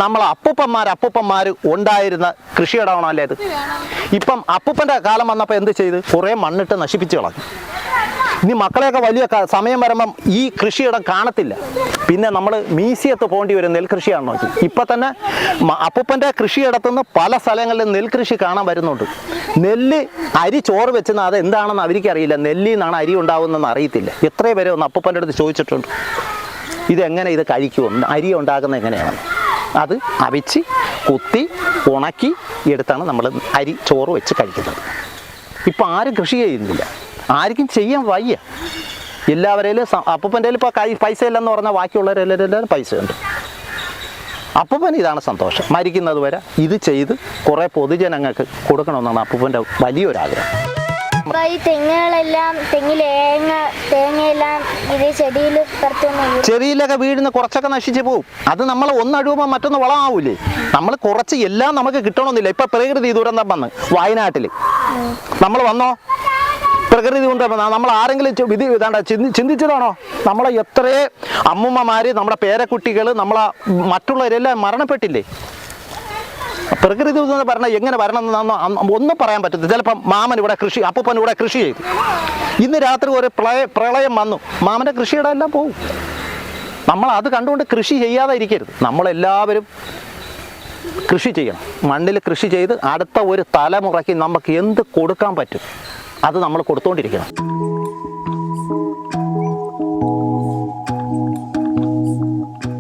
നമ്മൾ അപ്പൂപ്പന്മാർ ഉണ്ടായിരുന്ന കൃഷിയിടമാണോ അല്ലേ ഇത്? ഇപ്പം അപ്പൂപ്പൻ്റെ കാലം വന്നപ്പോൾ എന്ത് ചെയ്ത്? കുറേ മണ്ണിട്ട് നശിപ്പിച്ച് കളഞ്ഞു. ഇനി മക്കളെയൊക്കെ വലിയ സമയം വരുമ്പം ഈ കൃഷിയിടം കാണത്തില്ല. പിന്നെ നമ്മൾ മ്യൂസിയത്ത് പോകേണ്ടി വരും നെൽകൃഷിയാണ് നോക്കി. ഇപ്പം തന്നെ അപ്പൂപ്പൻ്റെ കൃഷിയിടത്തുനിന്ന് പല സ്ഥലങ്ങളിലും നെൽകൃഷി കാണാൻ വരുന്നുണ്ട്. നെല്ല് അരി ചോറ് വെച്ചെന്ന് അത് എന്താണെന്ന് അവർക്കറിയില്ല. നെല്ലിൽ നിന്നാണ് അരി ഉണ്ടാകുന്നതെന്ന് അറിയത്തില്ല. എത്ര പേരെ ഒന്ന് അപ്പൂപ്പൻ്റെ അടുത്ത് ചോദിച്ചിട്ടുണ്ട്, ഇതെങ്ങനെ ഇത് കഴിക്കുമോ, അരി ഉണ്ടാകുന്നത് എങ്ങനെയാണ്? അത് അവിച്ച് കുത്തി ഉണക്കി എടുത്താണ് നമ്മൾ അരി ചോറ് വെച്ച് കഴിക്കുന്നത്. ഇപ്പം ആരും കൃഷി ചെയ്യുന്നില്ല, ആർക്കും ചെയ്യാൻ വയ്യ. എല്ലാവരേലും അപ്പൂപ്പൻ്റെ ഇപ്പോൾ പൈസ ഇല്ലെന്ന് പറഞ്ഞാൽ ബാക്കിയുള്ളവരെല്ലാവരും പൈസ ഉണ്ട്. അപ്പൂപ്പന് ഇതാണ് സന്തോഷം. മരിക്കുന്നത് വരെ ഇത് ചെയ്ത് കുറേ പൊതുജനങ്ങൾക്ക് കൊടുക്കണമെന്നാണ് അപ്പൂപ്പൻ്റെ വലിയൊരാഗ്രഹം. ഈ തെങ്ങുകളെല്ലാം തേങ്ങയെല്ലാം ഇത് ചെടിയിലൊക്കെ വീടിന് കുറച്ചൊക്കെ നശിച്ചു പോകും. അത് നമ്മൾ ഒന്നഴുകുമ്പോൾ മറ്റൊന്ന് വളമാവൂലേ? നമ്മൾ കുറച്ച് എല്ലാം നമുക്ക് കിട്ടണമെന്നില്ല. ഇപ്പം പ്രകൃതി ദുരന്തം വന്ന് വയനാട്ടിൽ നമ്മൾ വന്നോ? പ്രകൃതി കൊണ്ട് നമ്മൾ ആരെങ്കിലും ഇത് ഇതാണ്ട ചിന്തിച്ചതാണോ? നമ്മളെ എത്രയേ അമ്മൂമ്മമാർ, നമ്മുടെ പേരക്കുട്ടികൾ, നമ്മളെ മറ്റുള്ളവരെല്ലാം മരണപ്പെട്ടില്ലേ? പ്രകൃതി എന്ന് പറഞ്ഞാൽ എങ്ങനെ വരണം എന്നൊന്നും ഒന്നും പറയാൻ പറ്റത്തില്ല. ചിലപ്പം മാമൻ ഇവിടെ അപ്പൂപ്പൻ ഇവിടെ കൃഷി ചെയ്തു. ഇന്ന് രാത്രി ഒരു പ്രളയം വന്നു, മാമൻ്റെ കൃഷിയുടെ എല്ലാം പോകും. നമ്മൾ അത് കണ്ടുകൊണ്ട് കൃഷി ചെയ്യാതെ ഇരിക്കരുത്. നമ്മളെല്ലാവരും കൃഷി ചെയ്യണം. മണ്ണിൽ കൃഷി ചെയ്ത് അടുത്ത ഒരു തലമുറയ്ക്ക് നമുക്ക് എന്ത് കൊടുക്കാൻ പറ്റും അത് നമ്മൾ കൊടുത്തുകൊണ്ടിരിക്കണം.